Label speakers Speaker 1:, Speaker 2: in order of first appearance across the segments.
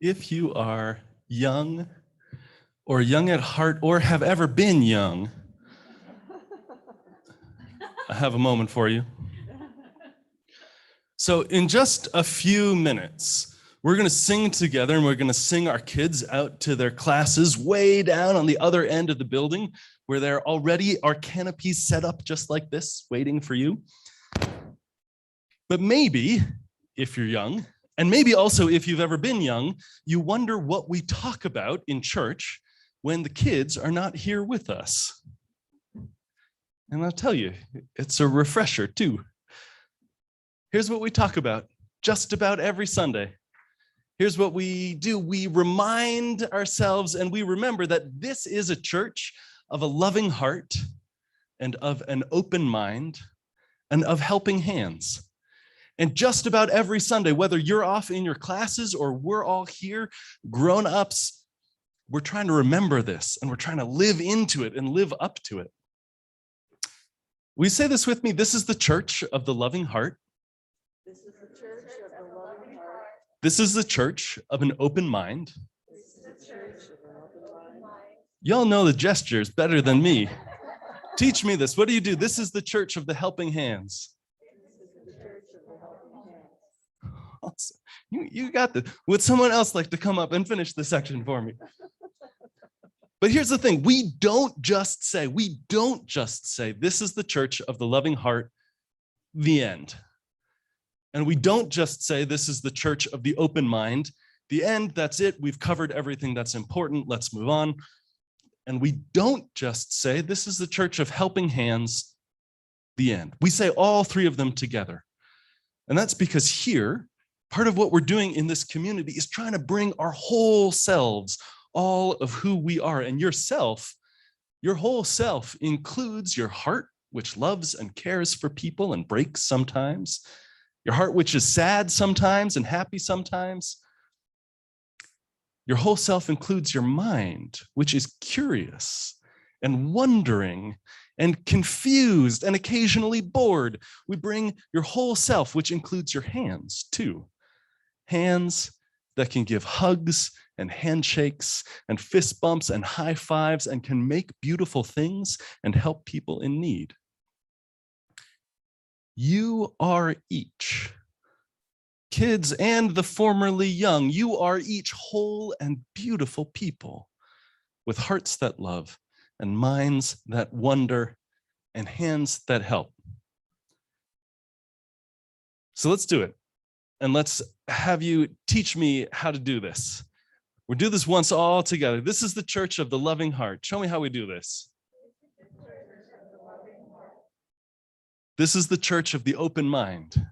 Speaker 1: If you are young or young at heart or have ever been young, I have a moment for you. So in just a few minutes, we're going to sing together, and we're going to sing our kids out to their classes way down on the other end of the building, where there already are canopies set up just like this, waiting for you. But maybe, if you're young, and maybe also if you've ever been young, you wonder what we talk about in church when the kids are not here with us. And I'll tell you, it's a refresher too. Here's what we talk about just about every Sunday. Here's what we do. We remind ourselves and we remember that this is a church of a loving heart and of an open mind and of helping hands. And just about every Sunday, whether you're off in your classes or we're all here, grown-ups, we're trying to remember this and we're trying to live into it and live up to it. Will you say this with me? This is the church of the loving heart.
Speaker 2: This is the church of the loving heart.
Speaker 1: This is the church of an open mind.
Speaker 2: This is the church of an open mind.
Speaker 1: Y'all know the gestures better than me. Teach me this. What do you do? This is the church of the helping hands.
Speaker 2: This is the church of the helping hands.
Speaker 1: Awesome. You got this. Would someone else like to come up and finish the section for me? But here's the thing. We don't just say, this is the church of the loving heart, the end. And we don't just say, this is the church of the open mind, the end, that's it. We've covered everything that's important. Let's move on. And we don't just say, this is the church of helping hands, the end. We say all three of them together. And that's because here, part of what we're doing in this community is trying to bring our whole selves, all of who we are. And yourself, your whole self includes your heart, which loves and cares for people and breaks sometimes. Your heart, which is sad sometimes and happy sometimes. Your whole self includes your mind, which is curious and wondering and confused and occasionally bored. We bring your whole self, which includes your hands too. Hands that can give hugs and handshakes and fist bumps and high fives and can make beautiful things and help people in need. You are each, kids and the formerly young, you are each whole and beautiful people with hearts that love and minds that wonder and hands that help. So let's do it. And let's have you teach me how to do this. We'll do this once all together. This is the church of the loving heart. Show me how we do this. This is the church of the open mind.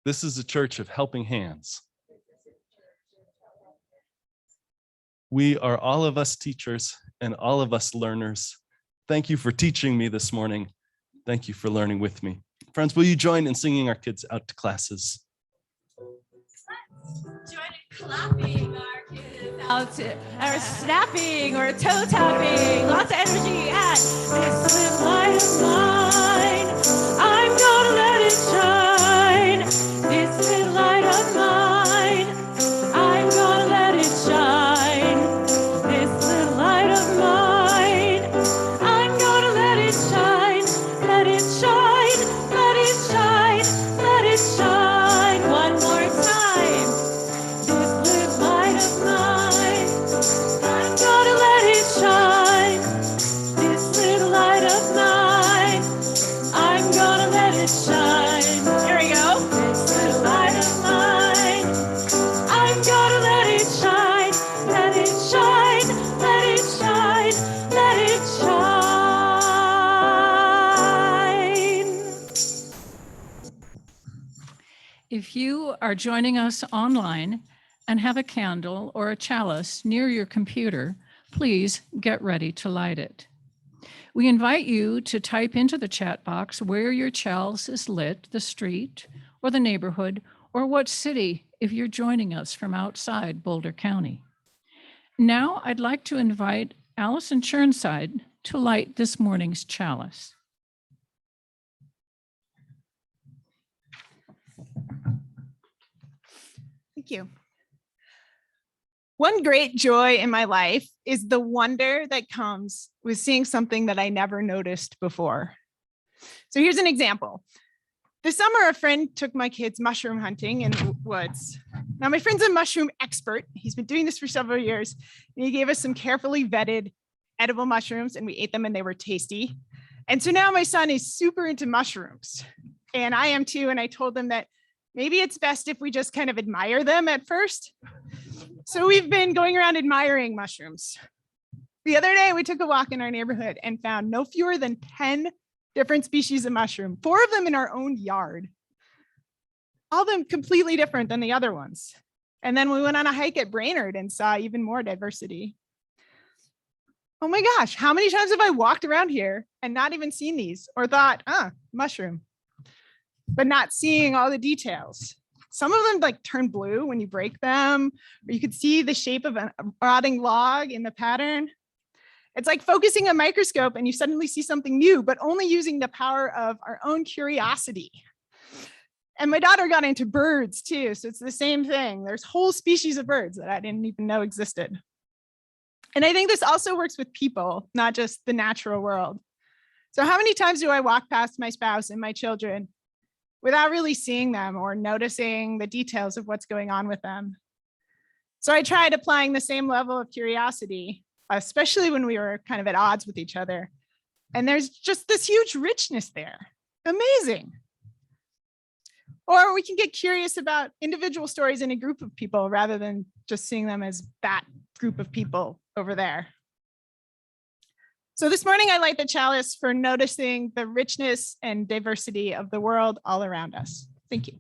Speaker 1: This is the church of helping hands. We are all of us teachers and all of us learners. Thank you for teaching me this morning. Thank you for learning with me. Friends, will you join in singing our kids out to classes?
Speaker 3: Join in clapping our kids out to, or snapping or toe tapping. Lots of energy. And this little light of mine, I'm gonna let it shine. This little light of mine, I'm gonna let it shine. This little light of mine, I'm gonna let it shine. Let it shine, let it shine, let it shine. One more time. This little light of mine, I'm gonna let it shine. This little light of mine, I'm gonna let it shine. Here we go. This little light of mine, I'm gonna let it shine. Let it shine, let it shine, let it shine. If you are joining us online and have a candle or a chalice near your computer, please get ready to light it. We invite you to type into the chat box where your chalice is lit, the street or the neighborhood, or what city if you're joining us from outside Boulder County. Now I'd like to invite Allison Churnside to light this morning's chalice.
Speaker 4: Thank you. One great joy in my life is the wonder that comes with seeing something that I never noticed before. So here's an example. This summer, a friend took my kids mushroom hunting in the woods. Now, my friend's a mushroom expert. He's been doing this for several years. And he gave us some carefully vetted edible mushrooms, and we ate them and they were tasty. And so now my son is super into mushrooms, and I am too. And I told him that maybe it's best if we just kind of admire them at first. So we've been going around admiring mushrooms. The other day, we took a walk in our neighborhood and found no fewer than 10 different species of mushroom, 4 of them in our own yard, all of them completely different than the other ones. And then we went on a hike at Brainerd and saw even more diversity. Oh my gosh, how many times have I walked around here and not even seen these or thought, mushroom, but not seeing all the details. Some of them like turn blue when you break them, or you could see the shape of a rotting log in the pattern. It's like focusing a microscope and you suddenly see something new, but only using the power of our own curiosity. And my daughter got into birds too, so it's the same thing. There's whole species of birds that I didn't even know existed. And I think this also works with people, not just the natural world. So how many times do I walk past my spouse and my children without really seeing them or noticing the details of what's going on with them? So I tried applying the same level of curiosity, especially when we were kind of at odds with each other. And there's just this huge richness there. Amazing. Or we can get curious about individual stories in a group of people rather than just seeing them as that group of people over there. So this morning, I light the chalice for noticing the richness and diversity of the world all around us. Thank you.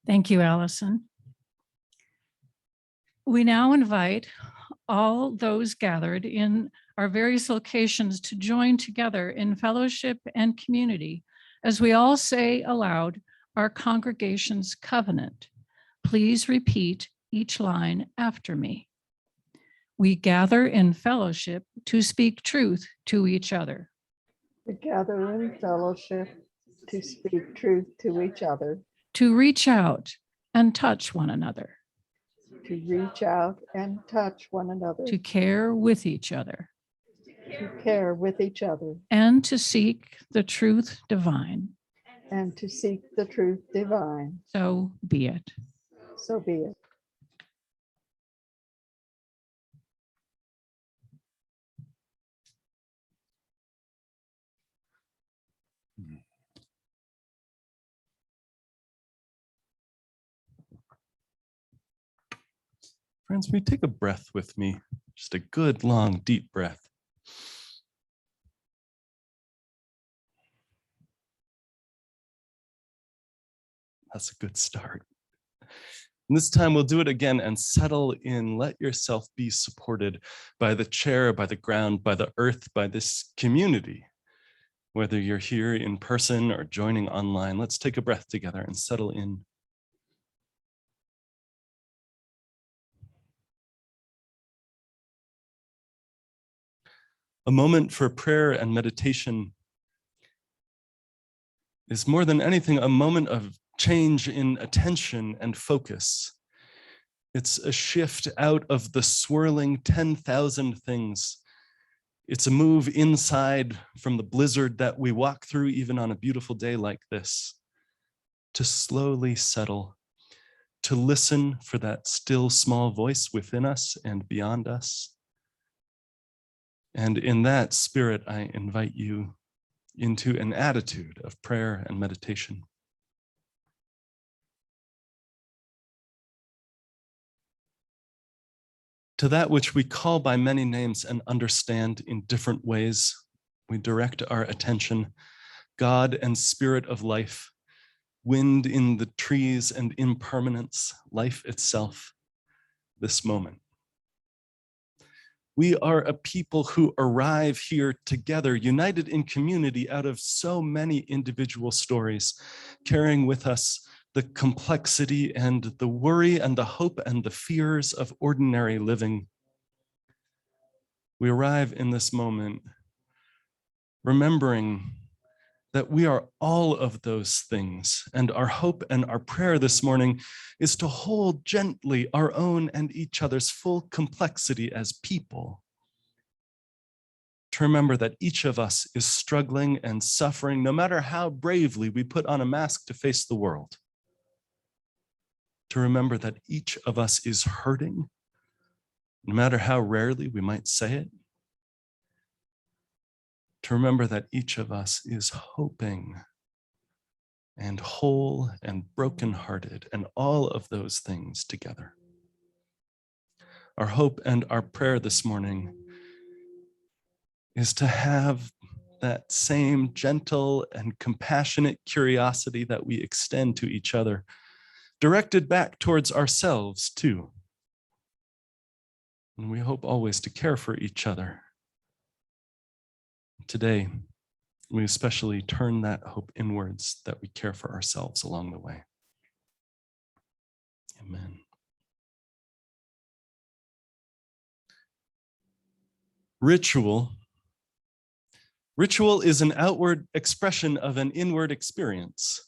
Speaker 5: Thank you, Allison. We now invite all those gathered in our various locations to join together in fellowship and community as we all say aloud our congregation's covenant. Please repeat each line after me. We gather in fellowship to speak truth to each other.
Speaker 2: We gather in fellowship to speak truth to each other,
Speaker 5: To reach out and touch one another.
Speaker 2: to reach out and touch one another,
Speaker 5: To care with each other.
Speaker 2: to care with each other,
Speaker 5: And to seek the truth divine.
Speaker 2: and to seek the truth divine.
Speaker 5: So be it.
Speaker 2: So be it.
Speaker 1: Friends, will you take a breath with me? Just a good, long, deep breath. That's a good start. And this time we'll do it again and settle in. Let yourself be supported by the chair, by the ground, by the earth, by this community. Whether you're here in person or joining online, let's take a breath together and settle in. A moment for prayer and meditation is more than anything a moment of change in attention and focus. It's a shift out of the swirling 10,000 things. It's a move inside from the blizzard that we walk through even on a beautiful day like this, to slowly settle, to listen for that still small voice within us and beyond us. And in that spirit, I invite you into an attitude of prayer and meditation. To that which we call by many names and understand in different ways, we direct our attention. God and spirit of life, wind in the trees and impermanence, life itself, this moment. We are a people who arrive here together, united in community out of so many individual stories, carrying with us the complexity and the worry and the hope and the fears of ordinary living. We arrive in this moment remembering that we are all of those things, and our hope and our prayer this morning is to hold gently our own and each other's full complexity as people. To remember that each of us is struggling and suffering, no matter how bravely we put on a mask to face the world. To remember that each of us is hurting, no matter how rarely we might say it. To remember that each of us is hoping and whole and brokenhearted and all of those things together. Our hope and our prayer this morning is to have that same gentle and compassionate curiosity that we extend to each other, directed back towards ourselves too. And we hope always to care for each other. Today, we especially turn that hope inwards, that we care for ourselves along the way. Amen. Ritual is an outward expression of an inward experience.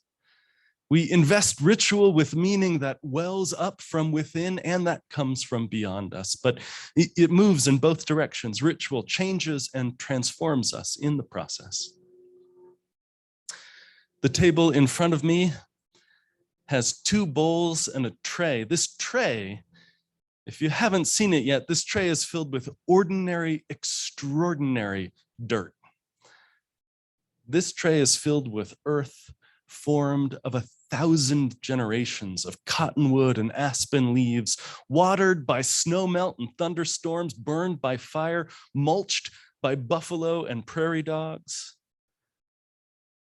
Speaker 1: We invest ritual with meaning that wells up from within and that comes from beyond us, but it moves in both directions. Ritual changes and transforms us in the process. The table in front of me has 2 bowls and a tray. This tray, if you haven't seen it yet, this tray is filled with ordinary, extraordinary dirt. This tray is filled with earth formed of 1,000 generations of cottonwood and aspen leaves, watered by snowmelt and thunderstorms, burned by fire, mulched by buffalo and prairie dogs.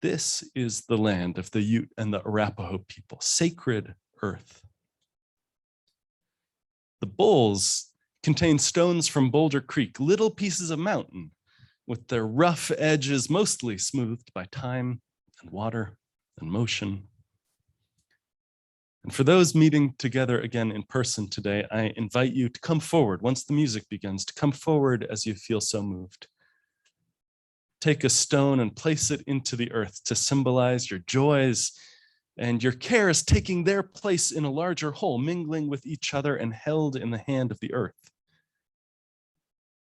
Speaker 1: This is the land of the Ute and the Arapaho people, sacred earth. The bowls contain stones from Boulder Creek, little pieces of mountain, with their rough edges mostly smoothed by time and water and motion. And for those meeting together again in person today, I invite you to come forward once the music begins, to come forward as you feel so moved. Take a stone and place it into the earth to symbolize your joys and your cares taking their place in a larger whole, mingling with each other and held in the hand of the earth.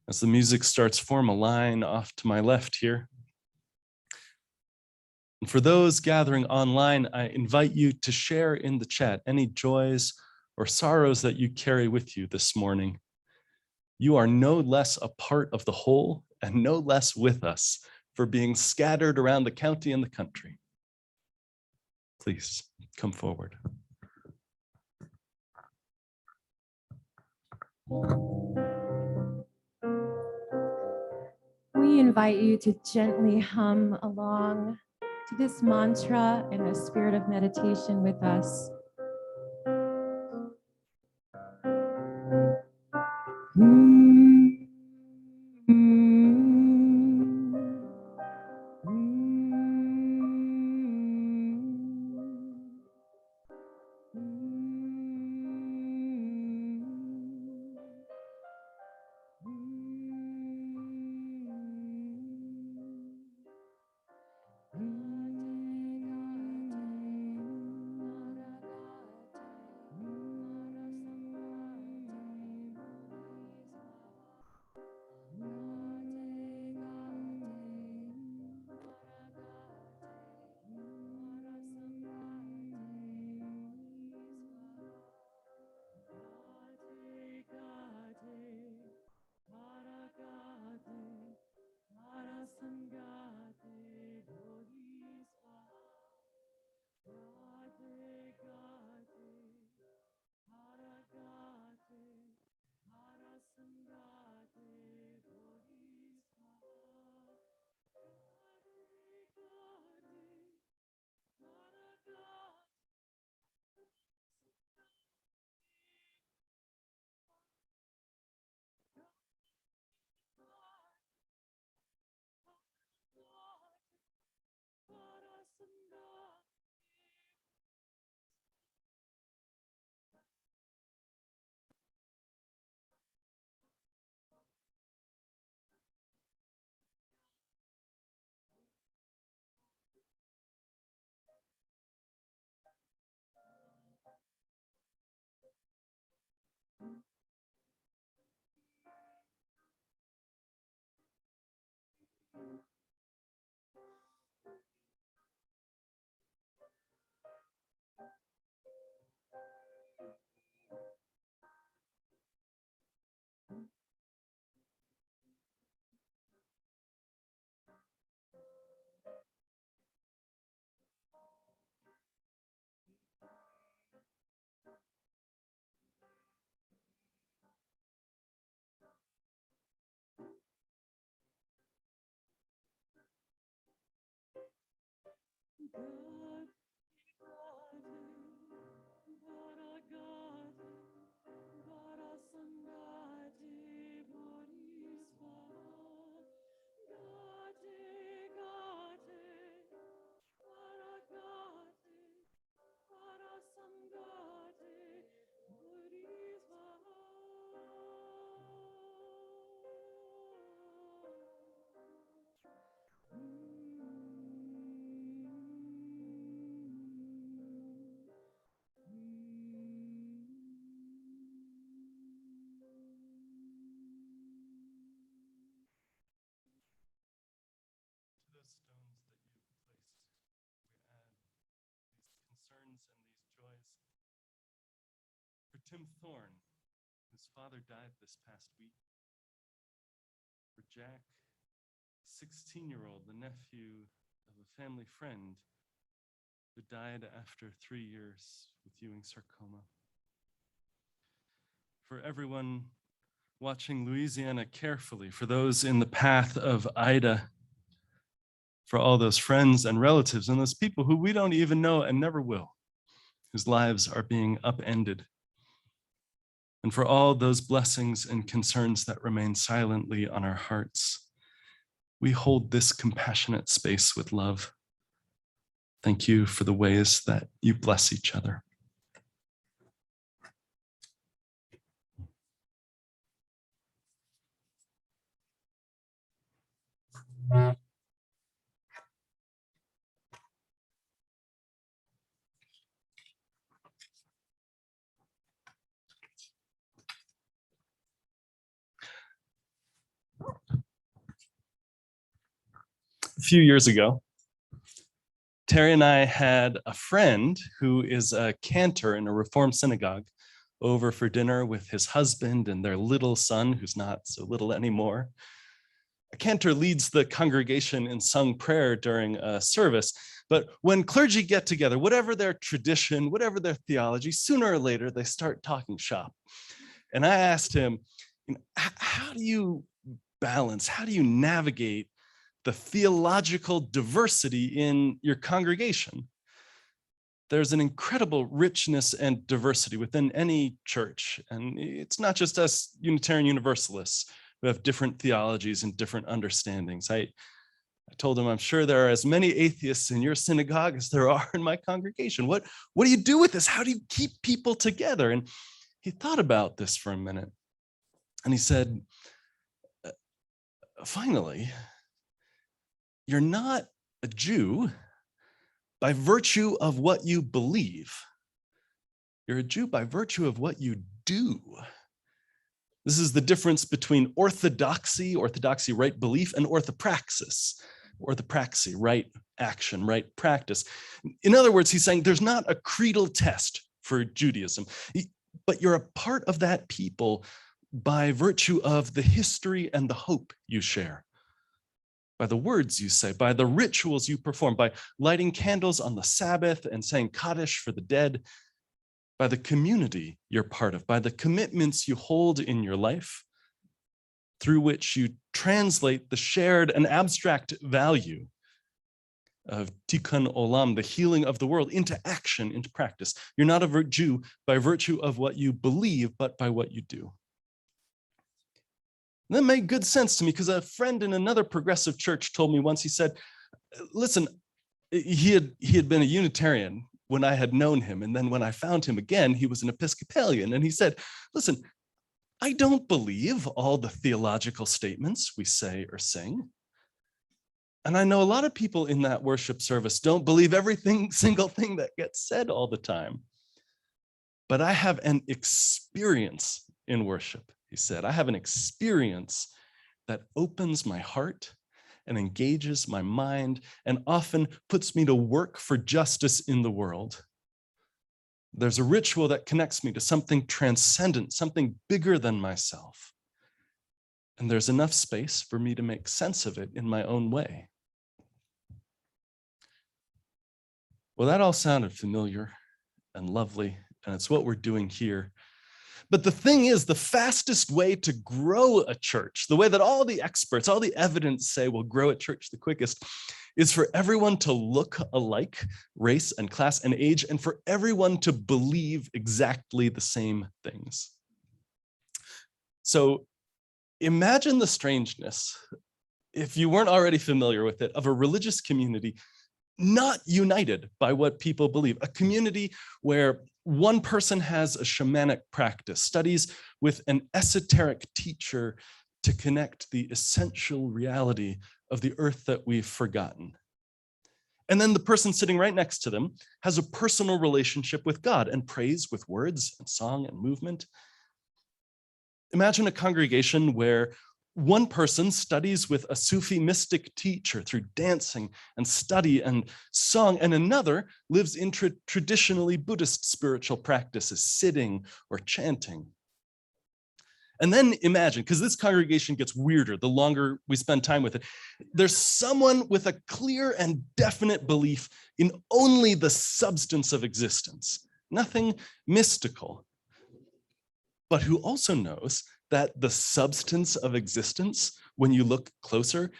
Speaker 1: As the music starts, form a line off to my left here. And for those gathering online, I invite you to share in the chat any joys or sorrows that you carry with you this morning. You are no less a part of the whole and no less with us for being scattered around the county and the country. Please come forward.
Speaker 3: We invite you to gently hum along to this mantra in a spirit of meditation with us.
Speaker 1: those stones that you placed, we add these concerns and these joys. For Tim Thorne, whose father died this past week. For Jack, 16-year-old, the nephew of a family friend who died after 3 years with Ewing sarcoma. For everyone watching Louisiana carefully, for those in the path of Ida, for all those friends and relatives and those people who we don't even know and never will, whose lives are being upended. And for all those blessings and concerns that remain silently on our hearts, we hold this compassionate space with love. Thank you for the ways that you bless each other. A few years ago, Terry and I had a friend who is a cantor in a Reformed synagogue over for dinner with his husband and their little son, who's not so little anymore. A cantor leads the congregation in sung prayer during a service, but when clergy get together, whatever their tradition, whatever their theology, sooner or later they start talking shop. And I asked him, how do you balance, how do you navigate the theological diversity in your congregation? There's an incredible richness and diversity within any church. And it's not just us Unitarian Universalists who have different theologies and different understandings. I told him, I'm sure there are as many atheists in your synagogue as there are in my congregation. What do you do with this? How do you keep people together? And he thought about this for a minute. And he said, finally, you're not a Jew by virtue of what you believe. You're a Jew by virtue of what you do. This is the difference between orthodoxy, right belief, and orthopraxis, right action, right practice. In other words, he's saying there's not a creedal test for Judaism, but you're a part of that people by virtue of the history and the hope you share, by the words you say, by the rituals you perform, by lighting candles on the Sabbath and saying Kaddish for the dead, by the community you're part of, by the commitments you hold in your life, through which you translate the shared and abstract value of tikkun olam, the healing of the world, into action, into practice. You're not a Jew by virtue of what you believe, but by what you do. And that made good sense to me because a friend in another progressive church told me once, he said, listen, he had been a Unitarian when I had known him. And then when I found him again, he was an Episcopalian. And he said, listen, I don't believe all the theological statements we say or sing. And I know a lot of people in that worship service don't believe single thing that gets said all the time. But I have an experience in worship, he said. I have an experience that opens my heart and engages my mind and often puts me to work for justice in the world. There's a ritual that connects me to something transcendent, something bigger than myself. And there's enough space for me to make sense of it in my own way. Well, that all sounded familiar and lovely, and it's what we're doing here. But the thing is, the fastest way to grow a church, the way that all the experts, all the evidence say will grow a church the quickest, is for everyone to look alike, race and class and age, and for everyone to believe exactly the same things. So imagine the strangeness, if you weren't already familiar with it, of a religious community not united by what people believe, a community where one person has a shamanic practice, studies with an esoteric teacher to connect the essential reality of the earth that we've forgotten. And then the person sitting right next to them has a personal relationship with God and prays with words and song and movement. Imagine a congregation where one person studies with a Sufi mystic teacher through dancing and study and song, and another lives in traditionally Buddhist spiritual practices, sitting or chanting. And then imagine, because this congregation gets weirder the longer we spend time with it, there's someone with a clear and definite belief in only the substance of existence, nothing mystical, but who also knows that the substance of existence, when you look closer,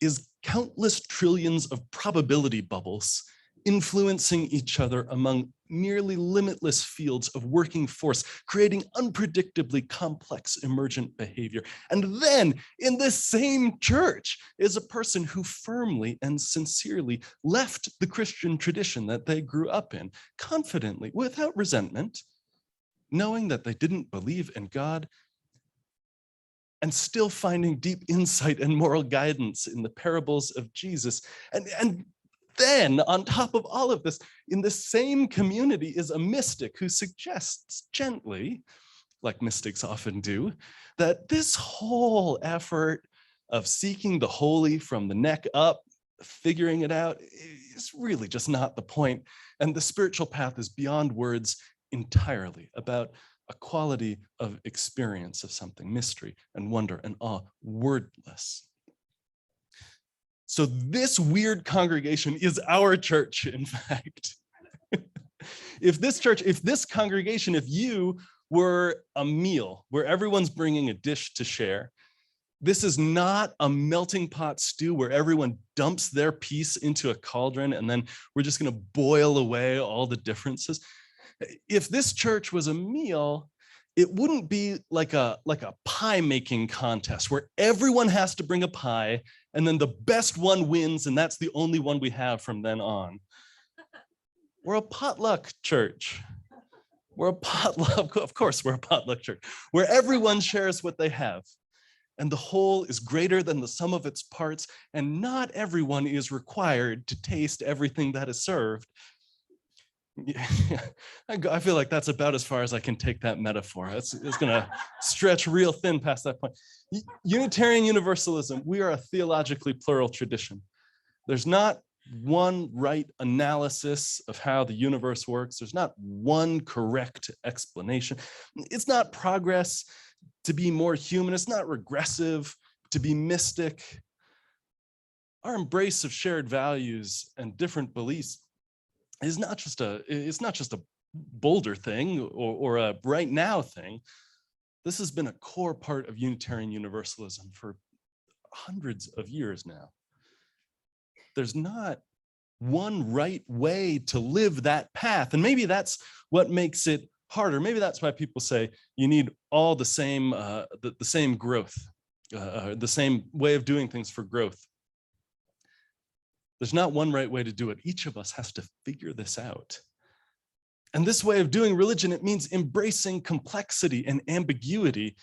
Speaker 1: is countless trillions of probability bubbles influencing each other among nearly limitless fields of working force, creating unpredictably complex emergent behavior. And then in this same church is a person who firmly and sincerely left the Christian tradition that they grew up in, confidently, without resentment, knowing that they didn't believe in God, and still finding deep insight and moral guidance in the parables of Jesus. And then on top of all of this, in the same community is a mystic who suggests gently, like mystics often do, that this whole effort of seeking the holy from the neck up, figuring it out, is really just not the point. And the spiritual path is beyond words entirely, about a quality of experience of something, mystery and wonder and awe, wordless. So this weird congregation is our church, in fact. If this congregation, if you were a meal where everyone's bringing a dish to share, this is not a melting pot stew where everyone dumps their piece into a cauldron and then we're just going to boil away all the differences. If this church was a meal, it wouldn't be like a pie making contest where everyone has to bring a pie and then the best one wins and that's the only one we have from then on. We're a potluck church. We're a potluck, of course we're a potluck church, where everyone shares what they have. And the whole is greater than the sum of its parts, and not everyone is required to taste everything that is served. Yeah, I feel like that's about as far as I can take that metaphor. It's gonna stretch real thin past that point. Unitarian Universalism, we are a theologically plural tradition. There's not one right analysis of how the universe works. There's not one correct explanation. It's not progress to be more human. It's not regressive to be mystic. Our embrace of shared values and different beliefs is not just a bolder thing or a right now thing. This has been a core part of Unitarian Universalism for hundreds of years now. There's not one right way to live that path. And maybe that's what makes it harder. Maybe that's why people say you need all the same, the same growth, the same way of doing things for growth. There's not one right way to do it. Each of us has to figure this out. And this way of doing religion, it means embracing complexity and ambiguity.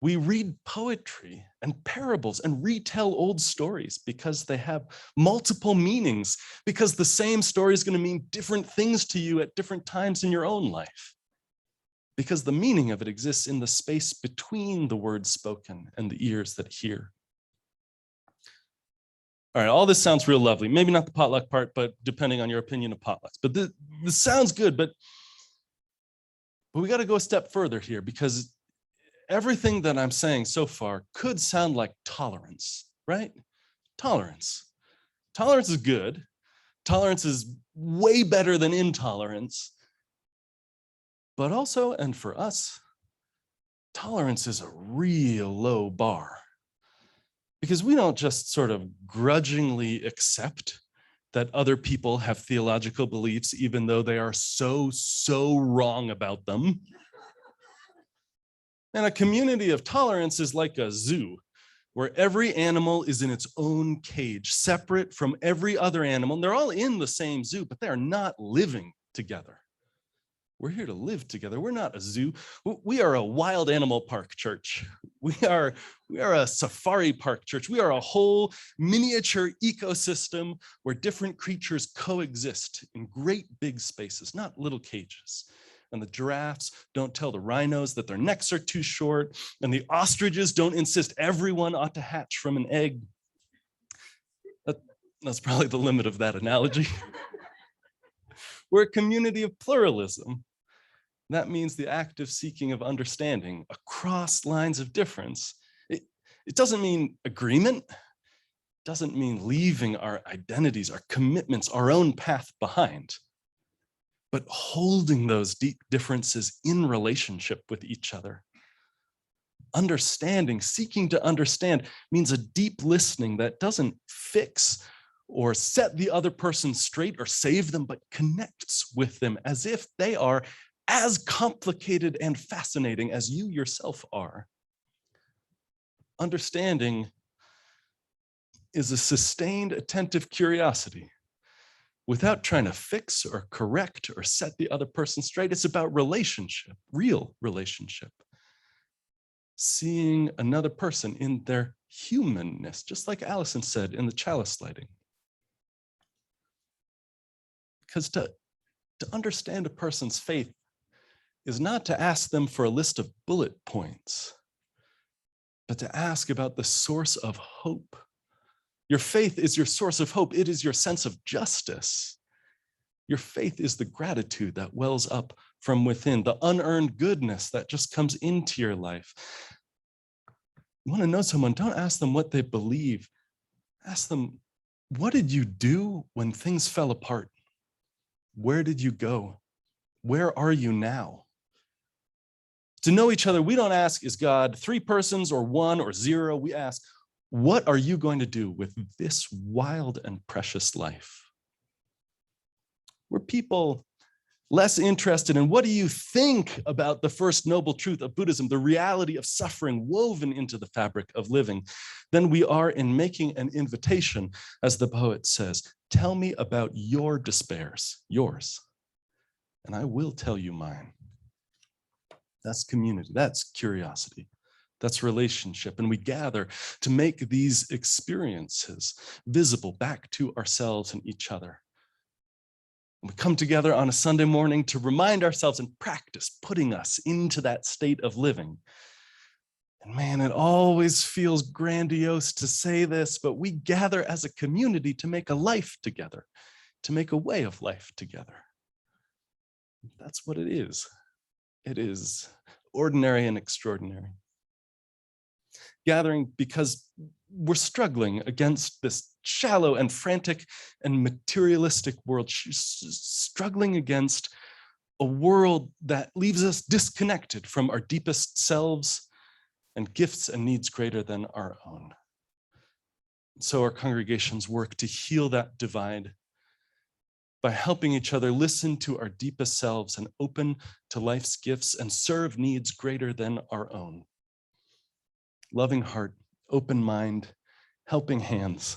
Speaker 1: We read poetry and parables and retell old stories because they have multiple meanings, because the same story is going to mean different things to you at different times in your own life, because the meaning of it exists in the space between the words spoken and the ears that hear. All right, all this sounds real lovely. Maybe not the potluck part, but depending on your opinion of potlucks. But this sounds good, but we got to go a step further here, because everything that I'm saying so far could sound like tolerance, right? Tolerance. Tolerance is good. Tolerance is way better than intolerance. But also, and for us, tolerance is a real low bar. Because we don't just sort of grudgingly accept that other people have theological beliefs, even though they are so wrong about them. And a community of tolerance is like a zoo, where every animal is in its own cage, separate from every other animal. And they're all in the same zoo, but they are not living together. We're here to live together. We're not a zoo. We are a wild animal park church. We are a safari park church. We are a whole miniature ecosystem where different creatures coexist in great big spaces, not little cages. And the giraffes don't tell the rhinos that their necks are too short, and the ostriches don't insist everyone ought to hatch from an egg. That's probably the limit of that analogy. We're a community of pluralism. That means the active seeking of understanding across lines of difference. It doesn't mean agreement. It doesn't mean leaving our identities, our commitments, our own path behind, but holding those deep differences in relationship with each other. Understanding, seeking to understand, means a deep listening that doesn't fix or set the other person straight or save them, but connects with them as if they are as complicated and fascinating as you yourself are. Understanding is a sustained, attentive curiosity without trying to fix or correct or set the other person straight. It's about relationship, real relationship. Seeing another person in their humanness, just like Allison said in the chalice lighting. Because to understand a person's faith is not to ask them for a list of bullet points, but to ask about the source of hope. Your faith is your source of hope. It is your sense of justice. Your faith is the gratitude that wells up from within, the unearned goodness that just comes into your life. You want to know someone, don't ask them what they believe. Ask them, what did you do when things fell apart? Where did you go? Where are you now? To know each other, we don't ask, is God 3 persons or 1 or 0? We ask, what are you going to do with this wild and precious life? We're people less interested in what do you think about the first noble truth of Buddhism, the reality of suffering woven into the fabric of living, than we are in making an invitation, as the poet says, tell me about your despairs, yours, and I will tell you mine. That's community, that's curiosity, that's relationship. And we gather to make these experiences visible back to ourselves and each other. And we come together on a Sunday morning to remind ourselves and practice putting us into that state of living. And man, it always feels grandiose to say this, but we gather as a community to make a life together, to make a way of life together. That's what it is. It is ordinary and extraordinary. Gathering because we're struggling against this shallow and frantic and materialistic world, struggling against a world that leaves us disconnected from our deepest selves and gifts and needs greater than our own. So our congregations work to heal that divide by helping each other listen to our deepest selves and open to life's gifts and serve needs greater than our own. Loving heart, open mind, helping hands.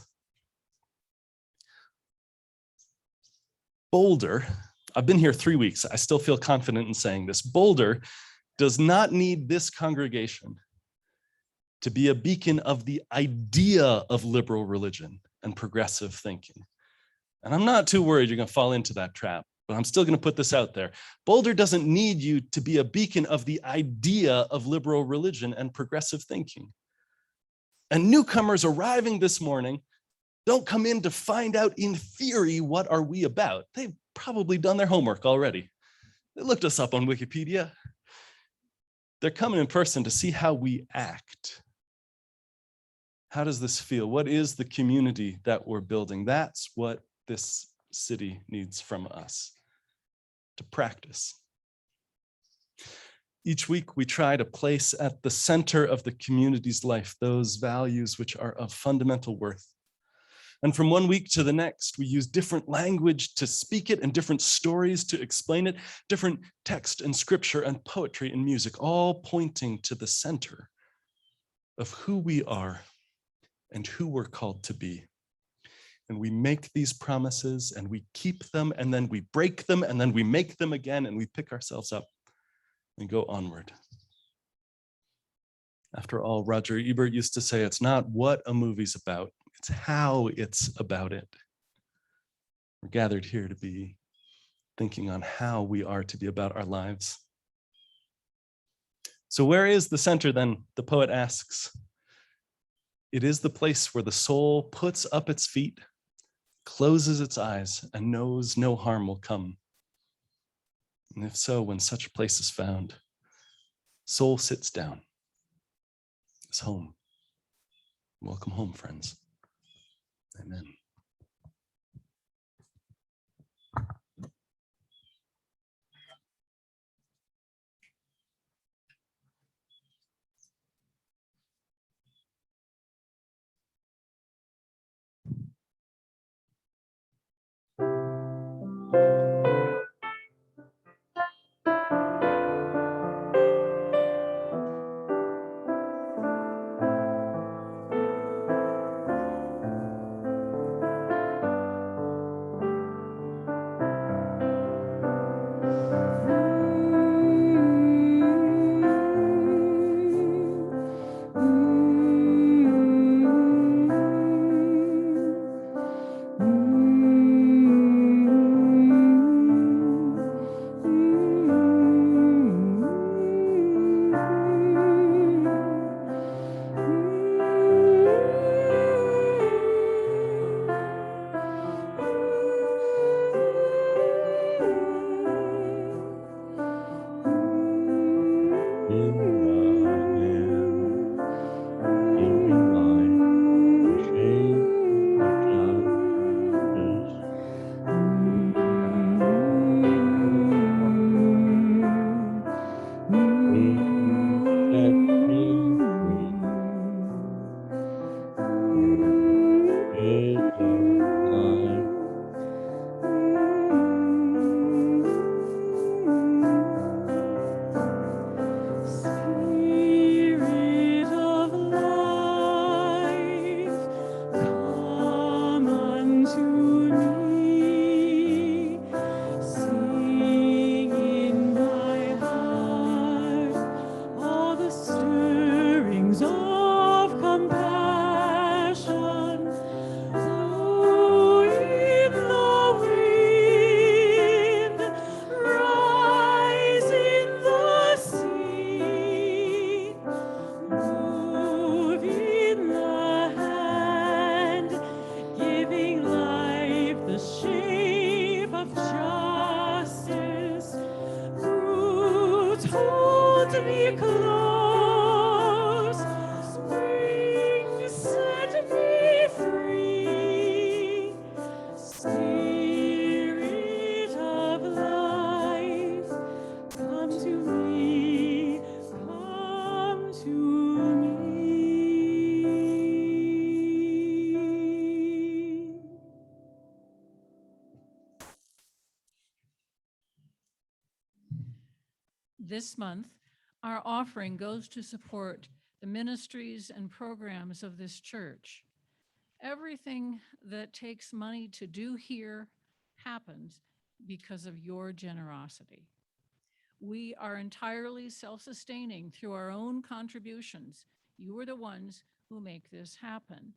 Speaker 1: Boulder, I've been here 3 weeks. I still feel confident in saying this. Boulder does not need this congregation to be a beacon of the idea of liberal religion and progressive thinking. And I'm not too worried you're going to fall into that trap, but I'm still going to put this out there. Boulder doesn't need you to be a beacon of the idea of liberal religion and progressive thinking. And newcomers arriving this morning don't come in to find out in theory what are we about. They've probably done their homework already. They looked us up on Wikipedia. They're coming in person to see how we act. How does this feel? What is the community that we're building? That's what this city needs from us, to practice. Each week, we try to place at the center of the community's life those values which are of fundamental worth. And from one week to the next, we use different language to speak it and different stories to explain it, different text and scripture and poetry and music, all pointing to the center of who we are and who we're called to be. And we make these promises and we keep them and then we break them and then we make them again and we pick ourselves up and go onward. After all, Roger Ebert used to say, it's not what a movie's about, it's how it's about it. We're gathered here to be thinking on how we are to be about our lives. So where is the center then? The poet asks. It is the place where the soul puts up its feet, closes its eyes, and knows no harm will come. And if so, when such a place is found, soul sits down. It's home. Welcome home, friends. Amen.
Speaker 5: This month, our offering goes to support the ministries and programs of this church. Everything that takes money to do here happens because of your generosity. We are entirely self-sustaining through our own contributions. You are the ones who make this happen.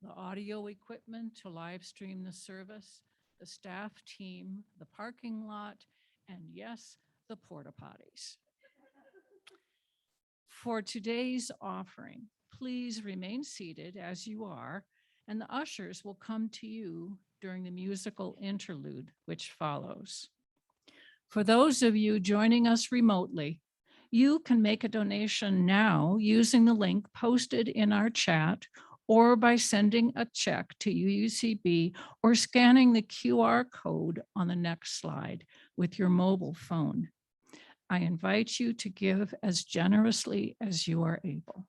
Speaker 5: The audio equipment to live stream the service, the staff team, the parking lot, and yes, the porta potties. For today's offering, please remain seated as you are, and the ushers will come to you during the musical interlude which follows. For those of you joining us remotely, you can make a donation now using the link posted in our chat or by sending a check to UUCB or scanning the QR code on the next slide with your mobile phone. I invite you to give as generously as you are able.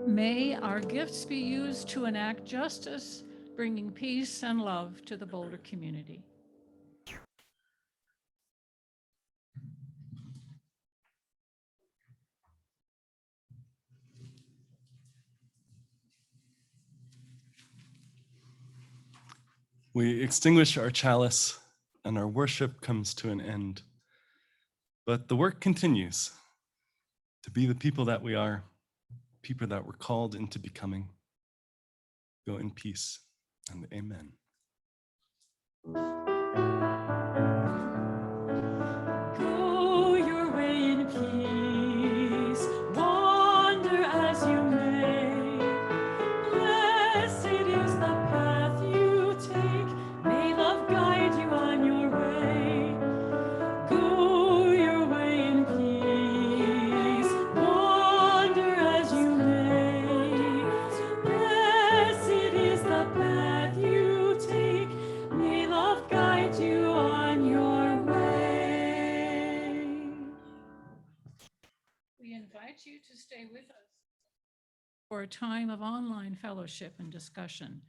Speaker 5: May our gifts be used to enact justice, bringing peace and love to the Boulder community.
Speaker 1: We extinguish our chalice and our worship comes to an end. But the work continues to be the people that we are, people that we're called into becoming. Go in peace and amen.
Speaker 3: Go your way in peace, wander as you may. Blessed is the path you take, may love guide you on your way. Go your way in peace, wander as you may. Blessed is the path you take, may love guide you on your way.
Speaker 5: We invite you to stay with us for a time of online fellowship and discussion.